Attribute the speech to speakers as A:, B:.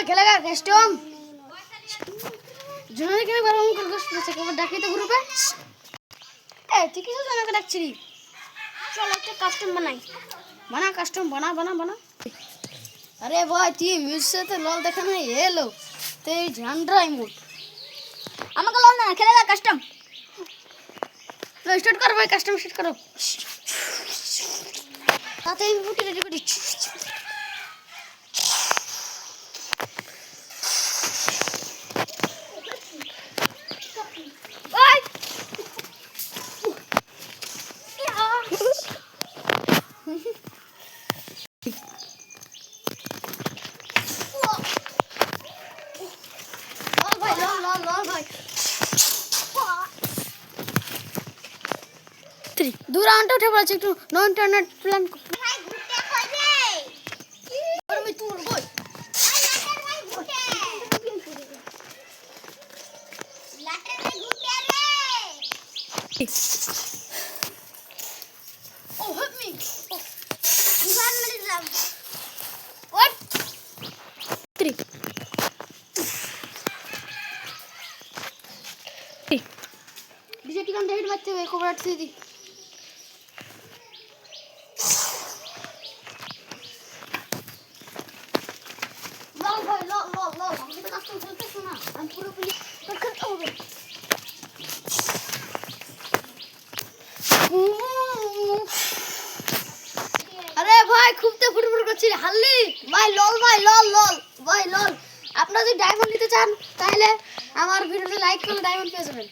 A: खेलेगा कस्टम जुनून के बारे में कुछ पूछे कब डाकी तो ग्रुप है ए ठीक है जाना का डाकछी
B: चल একটা কাস্টম বানাই
A: बना कस्टम बना बना बना अरे भाई ती म्यूजिक से तो लॉल देखा ना ये लो ते झंडा इमोट
B: আমাকে লল না খেলেগা কাস্টম
A: लो स्टार्ट करो भाई कस्टम स्टार्ट करो आते ही बूटी रेडी करी
B: ওই
A: लॉल भाई थ्री दूर आंटा उठे पड़ा एक नो इंटरनेट प्लान
B: ভাই ঘুরতে কই রে
A: और मैं तू बोल
B: লাটের ভাই ঘুরতে রে
A: ओ हेल्प मी
B: দুবার মেরে দিলাম ওই
A: थ्री डीजे टी कम डेविड बच्चे को बड़ा दी लॉल भाई लॉल हम तो कस्टम चलते सुना हम पूरा पुलिस कट करते हो गए अरे भाई खूब तो फुटफुट করছিস হাল্লি ভাই লল ভাই লল আপনারা যদি ডায়মন্ড নিতে চান তাহলে আমার ভিডিওতে লাইক করে ডায়মন্ড পেয়ে যাবেন।